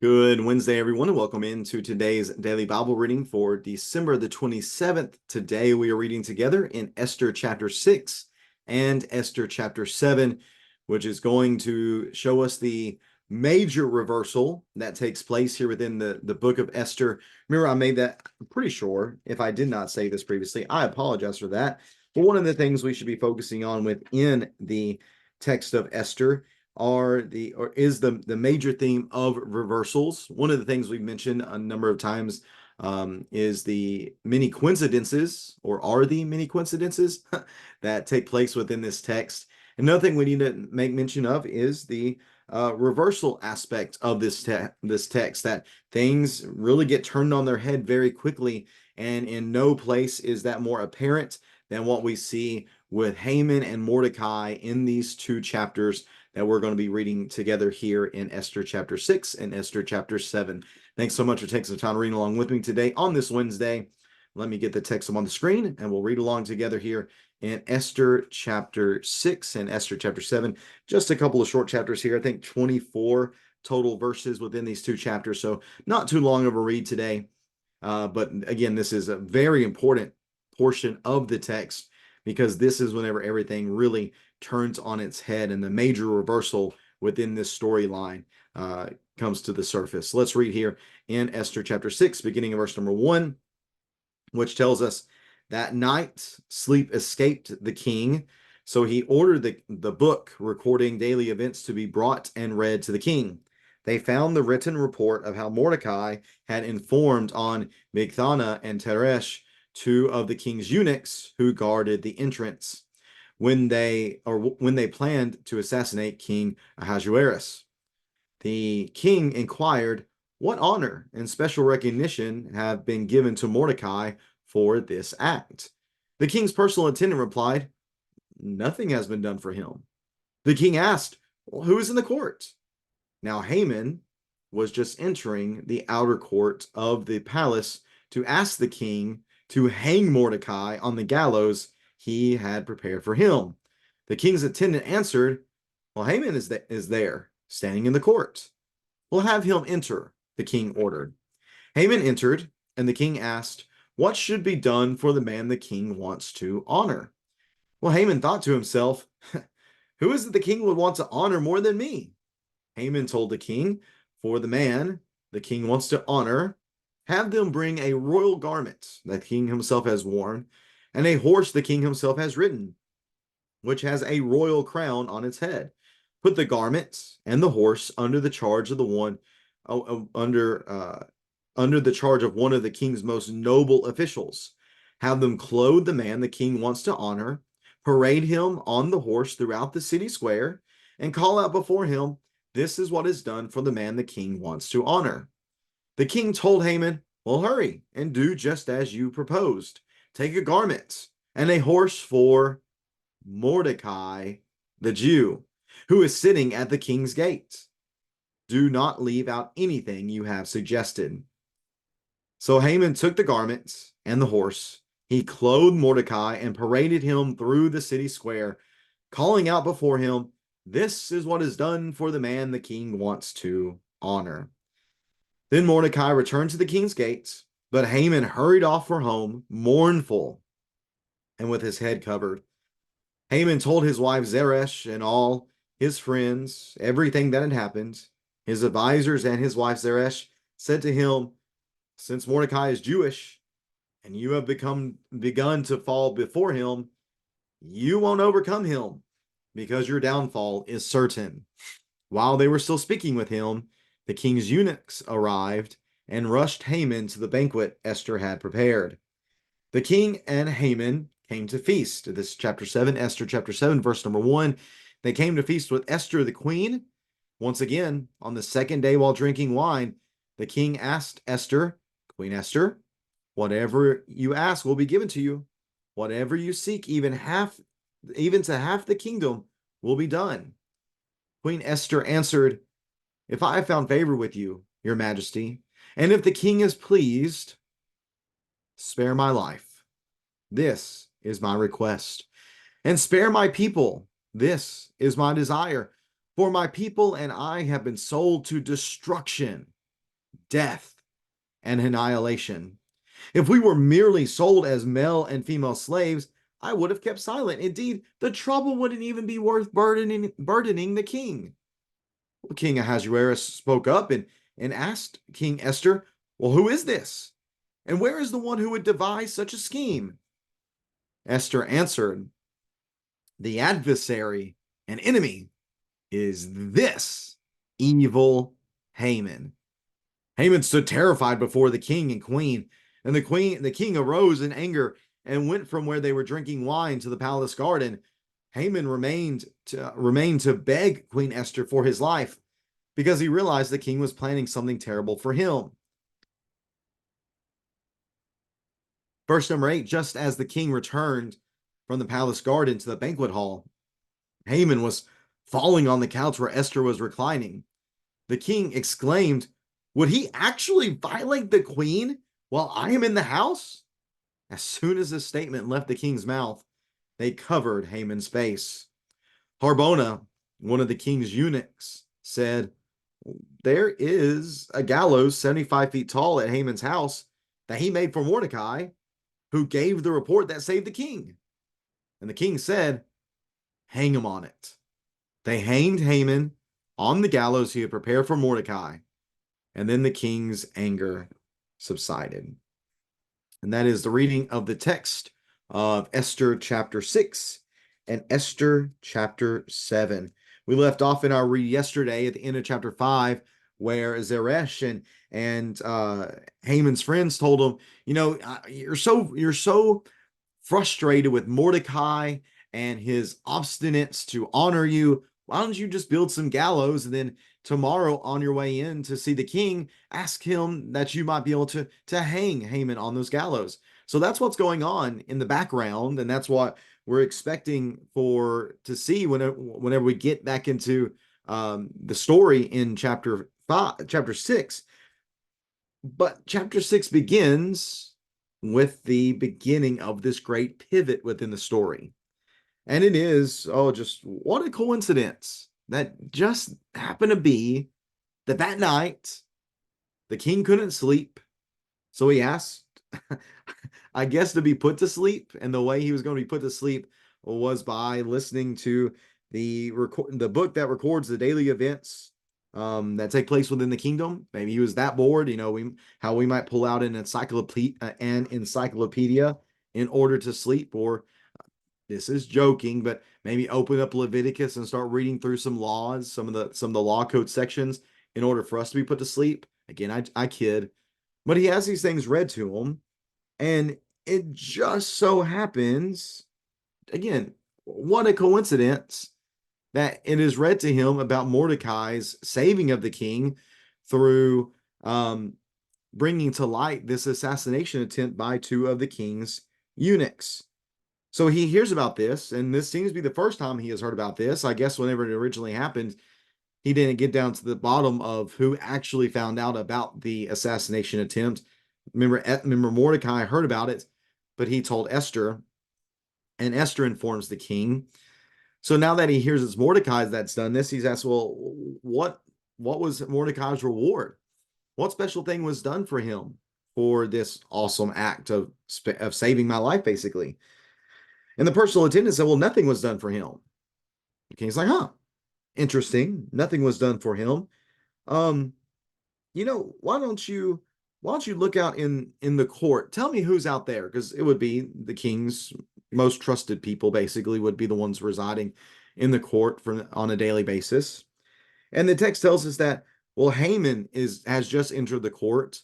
Good Wednesday, everyone, and welcome into today's daily Bible reading for December the 27th. Today we are reading together in Esther chapter 6 and Esther chapter 7, which is going to show us the major reversal that takes place here within the book of Esther. Remember, I made that, I'm pretty sure, if I did not say this previously, I apologize for that. But one of the things we should be focusing on within the text of Esther is the major theme of reversals. One of the things we've mentioned a number of times is the many coincidences, or are the many coincidences that take place within this text. Another thing we need to make mention of is the reversal aspect of this text, that things really get turned on their head very quickly, and in no place is that more apparent than what we see with Haman and Mordecai in these two chapters that we're going to be reading together here in Esther chapter 6 and Esther chapter 7. Thanks so much for taking some time reading along with me today on this Wednesday. Let me get the text up on the screen and we'll read along together here in Esther chapter 6 and Esther chapter 7. Just a couple of short chapters here. I think 24 total verses within these two chapters, so not too long of a read today. But again, this is a very important portion of the text because this is whenever everything really turns on its head and the major reversal within this storyline comes to the surface. Let's read here in Esther chapter 6, beginning in verse number 1, which tells us, that night sleep escaped the king, so he ordered the book recording daily events to be brought and read to the king. They found the written report of how Mordecai had informed on Bigthana and Teresh, two of the king's eunuchs who guarded the entrance, when they planned to assassinate King Ahasuerus. The king inquired, what honor and special recognition have been given to Mordecai for this act? The king's personal attendant replied, nothing has been done for him. The king asked, well, who is in the court? Now Haman was just entering the outer court of the palace to ask the king to hang Mordecai on the gallows he had prepared for him. The king's attendant answered, well, Haman is there, standing in the court. We'll have him enter, the king ordered. Haman entered, and the king asked, what should be done for the man the king wants to honor? Well, Haman thought to himself, who is it the king would want to honor more than me? Haman told the king, for the man the king wants to honor, have them bring a royal garment that the king himself has worn, and a horse the king himself has ridden, which has a royal crown on its head. Put the garment and the horse under the charge of under the charge of one of the king's most noble officials. Have them clothe the man the king wants to honor, parade him on the horse throughout the city square, and call out before him, this is what is done for the man the king wants to honor. The king told Haman, well, hurry and do just as you proposed. Take a garment and a horse for Mordecai, the Jew, who is sitting at the king's gate. Do not leave out anything you have suggested. So Haman took the garments and the horse. He clothed Mordecai and paraded him through the city square, calling out before him, this is what is done for the man the king wants to honor. Then Mordecai returned to the king's gates, but Haman hurried off for home, mournful and with his head covered. Haman told his wife Zeresh and all his friends everything that had happened. His advisors and his wife Zeresh said to him, since Mordecai is Jewish and you have begun to fall before him, you won't overcome him because your downfall is certain. While they were still speaking with him, the king's eunuchs arrived and rushed Haman to the banquet Esther had prepared. The king and Haman came to feast. This is chapter 7, Esther chapter 7, verse number 1. They came to feast with Esther the queen. Once again, on the second day while drinking wine, the king asked Esther, Queen Esther, whatever you ask will be given to you. Whatever you seek, even to half the kingdom, will be done. Queen Esther answered, if I have found favor with you, your majesty, and if the king is pleased, spare my life. This is my request. And spare my people. This is my desire. For my people and I have been sold to destruction. death and annihilation. If we were merely sold as male and female slaves, I would have kept silent. Indeed, the trouble wouldn't even be worth burdening the king. Well, King Ahasuerus spoke up and asked King Esther, well, who is this? And where is the one who would devise such a scheme? Esther answered, the adversary and enemy is this evil Haman. Haman stood terrified before the king and queen, and the king arose in anger and went from where they were drinking wine to the palace garden. Haman remained to beg Queen Esther for his life because he realized the king was planning something terrible for him. Verse number 8, just as the king returned from the palace garden to the banquet hall, Haman was falling on the couch where Esther was reclining. The king exclaimed, would he actually violate the queen while I am in the house? As soon as this statement left the king's mouth, they covered Haman's face. Harbona, one of the king's eunuchs, said, there is a gallows 75 feet tall at Haman's house that he made for Mordecai, who gave the report that saved the king. And the king said, hang him on it. They hanged Haman on the gallows he had prepared for Mordecai. And then the king's anger subsided. And that is the reading of the text of Esther chapter 6 and Esther chapter 7. We left off in our read yesterday at the end of chapter 5, where Zeresh and Haman's friends told him, you know, you're so frustrated with Mordecai and his obstinance to honor you. Why don't you just build some gallows, and then tomorrow on your way in to see the king, ask him that you might be able to hang Haman on those gallows. So that's what's going on in the background, and that's what we're expecting to see whenever we get back into the story in chapter 6. But chapter 6 begins with the beginning of this great pivot within the story. And it is, just what a coincidence that just happened to be that night the king couldn't sleep. So he asked, I guess, to be put to sleep. And the way he was going to be put to sleep was by listening to the book that records the daily events that take place within the kingdom. Maybe he was that bored, how we might pull out an encyclopedia in order to sleep, or this is joking, but maybe open up Leviticus and start reading through some laws, some of the law code sections in order for us to be put to sleep. Again, I kid, but he has these things read to him, and it just so happens, again, what a coincidence, that it is read to him about Mordecai's saving of the king through bringing to light this assassination attempt by two of the king's eunuchs. So he hears about this, and this seems to be the first time he has heard about this. I guess whenever it originally happened, he didn't get down to the bottom of who actually found out about the assassination attempt. Remember Mordecai heard about it, but he told Esther, and Esther informs the king. So now that he hears it's Mordecai that's done this, he's asked, well, what was Mordecai's reward? What special thing was done for him for this awesome act of saving my life, basically? And the personal attendant said, well, nothing was done for him. The king's like, huh, interesting. Nothing was done for him. Why don't you look out in the court? Tell me who's out there, because it would be the king's most trusted people, basically, would be the ones residing in the court on a daily basis. And the text tells us that, well, Haman has just entered the court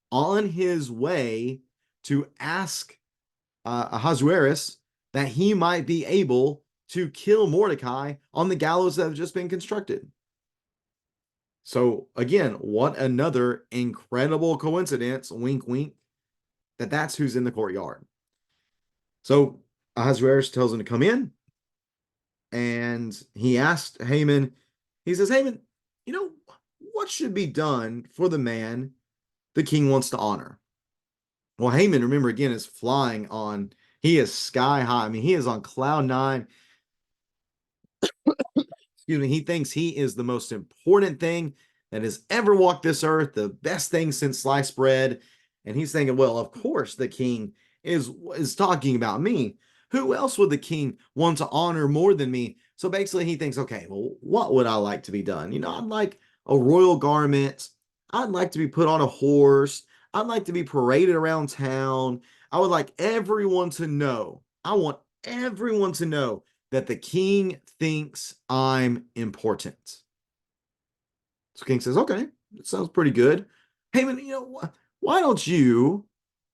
on his way to ask Ahasuerus that he might be able to kill Mordecai on the gallows that have just been constructed. So again, what another incredible coincidence, wink, wink, that's who's in the courtyard. So Ahasuerus tells him to come in, and he asked Haman, he says, Haman, what should be done for the man the king wants to honor? Well, Haman, remember again, is flying on, he is sky high. I mean, he is on cloud 9. Excuse me, he thinks he is the most important thing that has ever walked this earth, the best thing since sliced bread. And he's thinking, well, of course the king is talking about me. Who else would the king want to honor more than me? So basically he thinks, okay, well, what would I like to be done? I'd like a royal garment. I'd like to be put on a horse. I'd like to be paraded around town. I would like everyone to know. I want everyone to know that the king thinks I'm important. So King says, okay, that sounds pretty good. Haman, why don't you,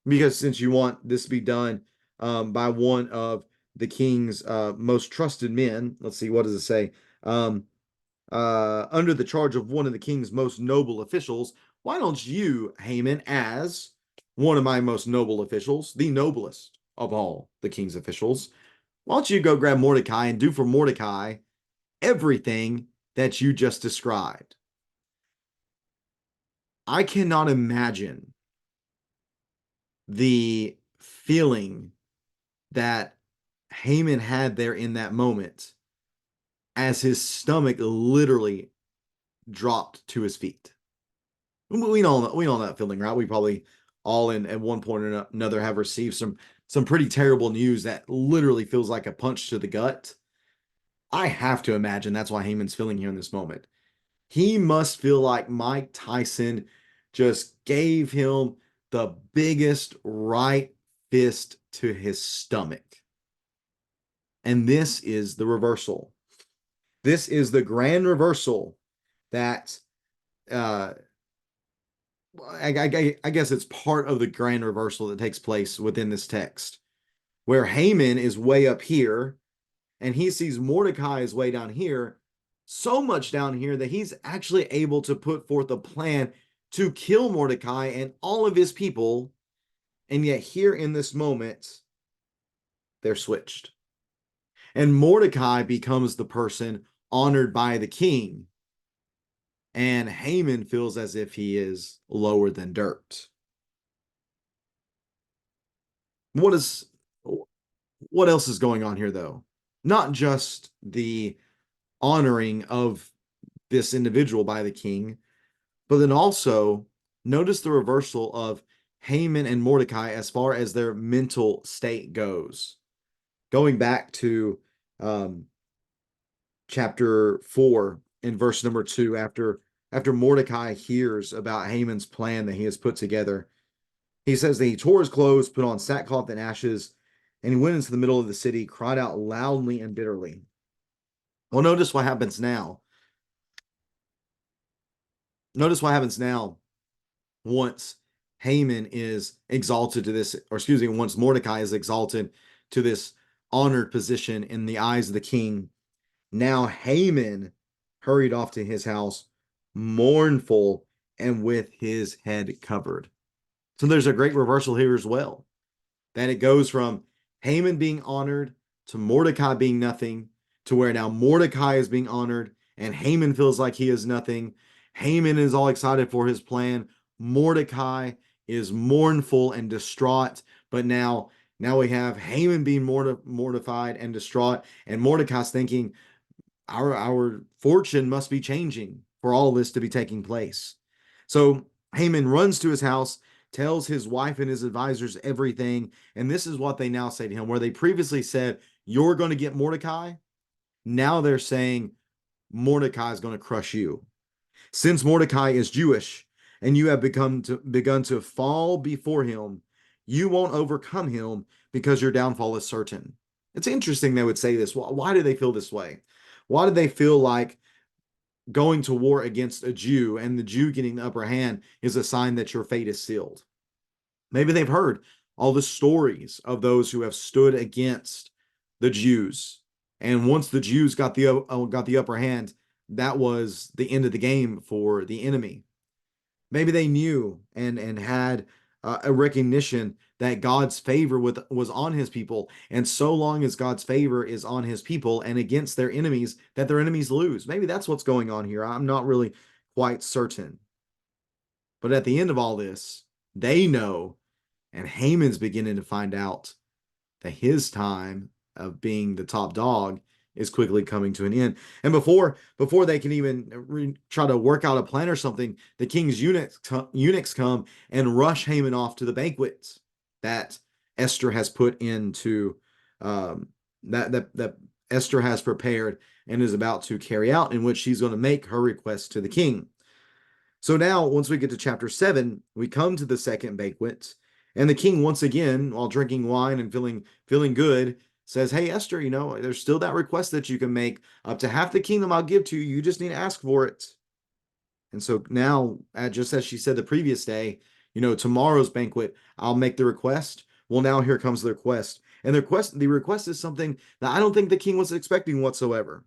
because since you want this to be done by one of the king's most trusted men, let's see, what does it say? Um, under the charge of one of the king's most noble officials, why don't you, Haman, as one of my most noble officials, the noblest of all the king's officials, why don't you go grab Mordecai and do for Mordecai everything that you just described? I cannot imagine the feeling that Haman had there in that moment as his stomach literally dropped to his feet. We know that feeling, right? We probably all in at one point or another have received some pretty terrible news that literally feels like a punch to the gut. I have to imagine that's why Haman's feeling here in this moment. He must feel like Mike Tyson just gave him the biggest right fist to his stomach. And this is the reversal. This is the grand reversal that I guess it's part of the grand reversal that takes place within this text, where Haman is way up here and he sees Mordecai is way down here, so much down here that he's actually able to put forth a plan to kill Mordecai and all of his people. And yet, here in this moment, they're switched. And Mordecai becomes the person honored by the king. And Haman feels as if he is lower than dirt. What else is going on here, though? Not just the honoring of this individual by the king, but then also notice the reversal of Haman and Mordecai as far as their mental state goes. Going back to chapter 4 in verse number 2, after Mordecai hears about Haman's plan that he has put together, he says that he tore his clothes, put on sackcloth and ashes, and he went into the middle of the city, cried out loudly and bitterly. Well, notice what happens now. Notice what happens now once Haman is exalted to this, or excuse me, once Mordecai is exalted to this honored position in the eyes of the king. Now Haman hurried off to his house, mournful and with his head covered. So there's a great reversal here as well. That it goes from Haman being honored to Mordecai being nothing, to where now Mordecai is being honored and Haman feels like he is nothing. Haman is all excited for his plan. Mordecai is mournful and distraught, but now we have Haman being mortified and distraught, and Mordecai's thinking, our fortune must be changing for all this to be taking place. So Haman runs to his house, tells his wife and his advisors everything, and this is what they now say to him. Where they previously said, you're going to get Mordecai, now they're saying Mordecai is going to crush you. Since Mordecai is Jewish and you have begun to fall before him, you won't overcome him because your downfall is certain. It's interesting they would say this. Why do they feel this way? Why do they feel like going to war against a Jew and the Jew getting the upper hand is a sign that your fate is sealed? Maybe they've heard all the stories of those who have stood against the Jews. And once the Jews got the upper hand, that was the end of the game for the enemy. Maybe they knew and had a recognition that God's favor was on his people. And so long as God's favor is on his people and against their enemies, that their enemies lose. Maybe that's what's going on here. I'm not really quite certain. But at the end of all this, they know, and Haman's beginning to find out that his time of being the top dog is quickly coming to an end. And before they can even try to work out a plan or something, the king's eunuchs come and rush Haman off to the banquet that Esther has put into um, that Esther has prepared and is about to carry out, in which she's going to make her request to the king. So now, once we get to chapter 7, we come to the second banquet, and the king once again, while drinking wine and feeling good, says, "Hey Esther, there's still that request that you can make. Up to half the kingdom I'll give to you. You just need to ask for it." And so now, just as she said the previous day, tomorrow's banquet, I'll make the request. Well, now here comes the request. And the request is something that I don't think the king was expecting whatsoever.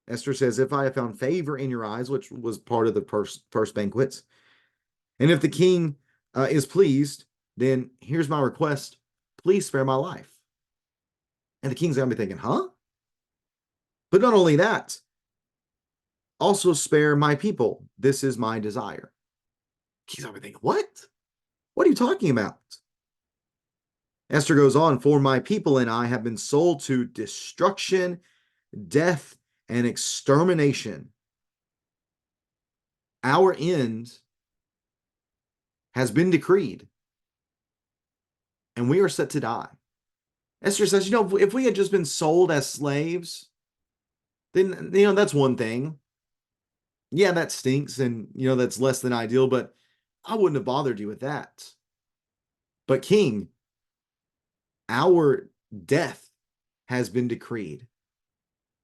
Esther says, "If I have found favor in your eyes," which was part of the first banquets, "and if the king is pleased, then here's my request. Please spare my life." And the king's going to be thinking, huh? But not only that, also spare my people. This is my desire. King's going to be thinking, what? What are you talking about? Esther goes on, "For my people and I have been sold to destruction, death, and extermination. Our end has been decreed, and we are set to die." Esther says, if we had just been sold as slaves, then, that's one thing. Yeah, that stinks, and, that's less than ideal, but I wouldn't have bothered you with that. But king, our death has been decreed.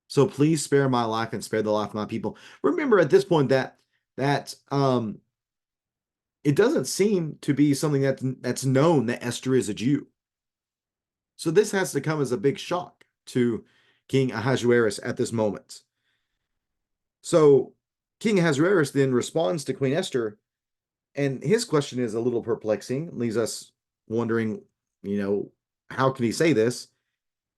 So please spare my life and spare the life of my people. Remember at this point that it doesn't seem to be something that's known that Esther is a Jew. So this has to come as a big shock to King Ahasuerus at this moment. So King Ahasuerus then responds to Queen Esther, and his question is a little perplexing, leaves us wondering, how can he say this?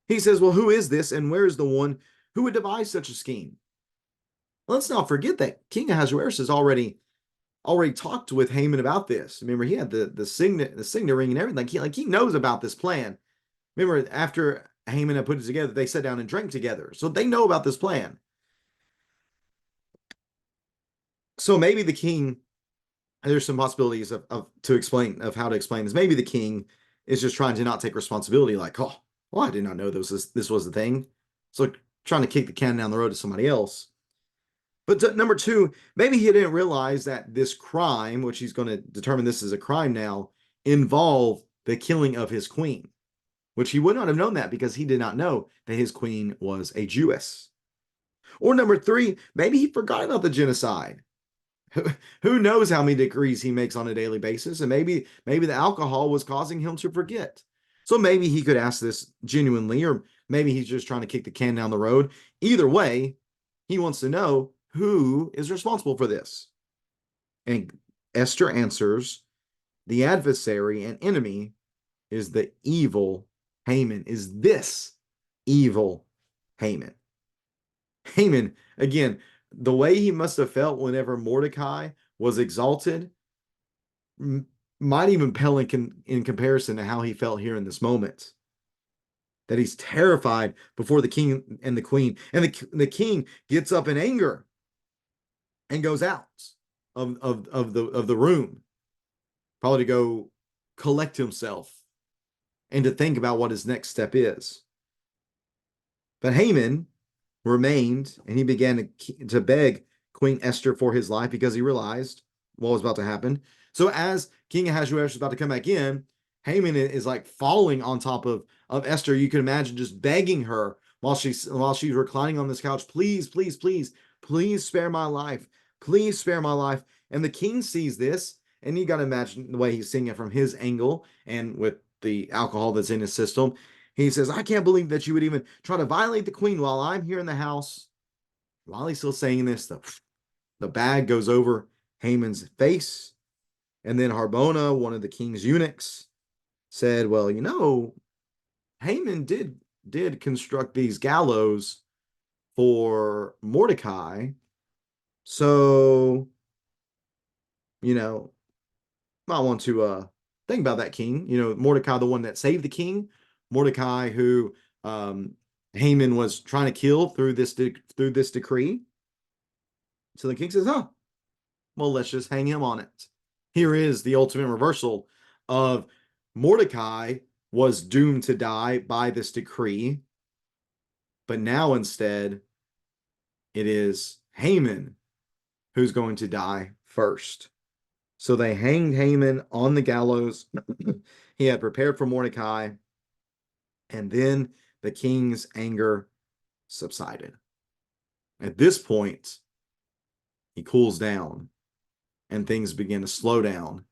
He says, "Well, who is this, and where is the one who would devise such a scheme?" Let's not forget that King Ahasuerus has already talked with Haman about this. Remember, he had the signet ring and everything. He knows about this plan. Remember, after Haman had put it together, they sat down and drank together. So they know about this plan. So maybe the king, there's some possibilities of how to explain this. Maybe the king is just trying to not take responsibility, like, oh, well, I did not know this was the thing. So trying to kick the can down the road to somebody else. But number two, maybe he didn't realize that this crime, which he's going to determine this is a crime now, involved the killing of his queen, which he would not have known that because he did not know that his queen was a Jewess. Or number three, maybe he forgot about the genocide. Who knows how many decrees he makes on a daily basis, and maybe the alcohol was causing him to forget. So maybe he could ask this genuinely, or maybe he's just trying to kick the can down the road. Either way, he wants to know who is responsible for this. And Esther answers, the adversary and enemy is the evil Haman, is this evil Haman. Haman, again, the way he must have felt whenever Mordecai was exalted might even pale in comparison to how he felt here in this moment. That he's terrified before the king and the queen. And the king gets up in anger and goes out of the room, probably to go collect himself and to think about what his next step is. But Haman remained, and he began to beg Queen Esther for his life because he realized what was about to happen. So as King Ahasuerus is about to come back in, Haman is like falling on top of Esther. You can imagine just begging her while she's reclining on this couch, "Please, please, please, please spare my life. Please spare my life." And the king sees this, and you got to imagine the way he's seeing it from his angle and with the alcohol that's in his system. He says, "I can't believe that you would even try to violate the queen while I'm here in the house." While he's still saying this, the bag goes over Haman's face. And then Harbona, one of the king's eunuchs, said, "Well, Haman did construct these gallows for Mordecai. So, I want to think about that king. Mordecai, the one that saved the king, Mordecai who Haman was trying to kill through this decree. So the king says, "Huh, well, let's just hang him on it." Here is the ultimate reversal of Mordecai was doomed to die by this decree, but now instead it is Haman who's going to die first. So they hanged Haman on the gallows. He had prepared for Mordecai, and then the king's anger subsided. At this point, he cools down and things begin to slow down.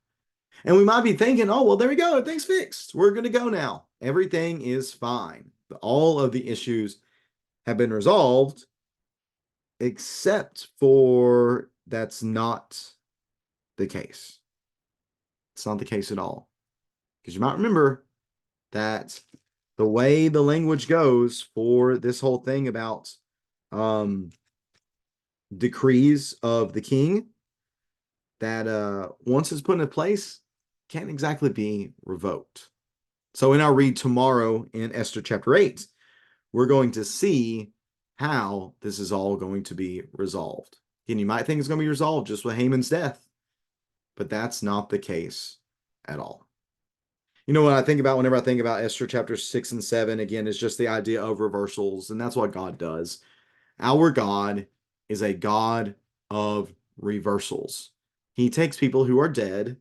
And we might be thinking, oh, well, there we go. Everything's fixed. We're going to go now. Everything is fine. All of the issues have been resolved, except for that's not the case. It's not the case at all. Because you might remember that the way the language goes for this whole thing about decrees of the king, that once it's put into place, can't exactly be revoked. So in our read tomorrow in Esther chapter 8, we're going to see how this is all going to be resolved. And you might think it's going to be resolved just with Haman's death, but that's not the case at all. You know what I think about whenever I think about Esther chapter 6 and 7, again, is just the idea of reversals, and that's what God does. Our God is a God of reversals. He takes people who are dead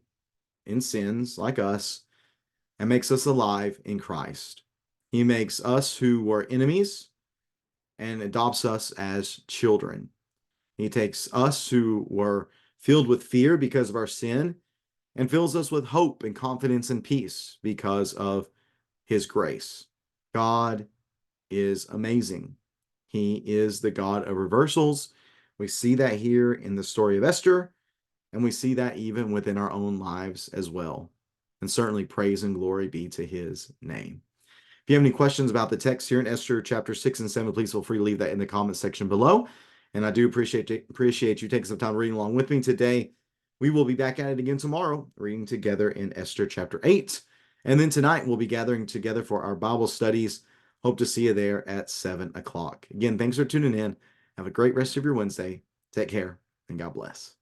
in sins like us and makes us alive in Christ. He makes us who were enemies and adopts us as children. He takes us who were filled with fear because of our sin and fills us with hope and confidence and peace because of his grace. God is amazing. He is the God of reversals. We see that here in the story of Esther, and we see that even within our own lives as well. And certainly praise and glory be to his name. If you have any questions about the text here in Esther chapter 6 and 7, please feel free to leave that in the comment section below. And I do appreciate you taking some time reading along with me today. We will be back at it again tomorrow, reading together in Esther chapter 8. And then tonight, we'll be gathering together for our Bible studies. Hope to see you there at 7 o'clock. Again, thanks for tuning in. Have a great rest of your Wednesday. Take care, and God bless.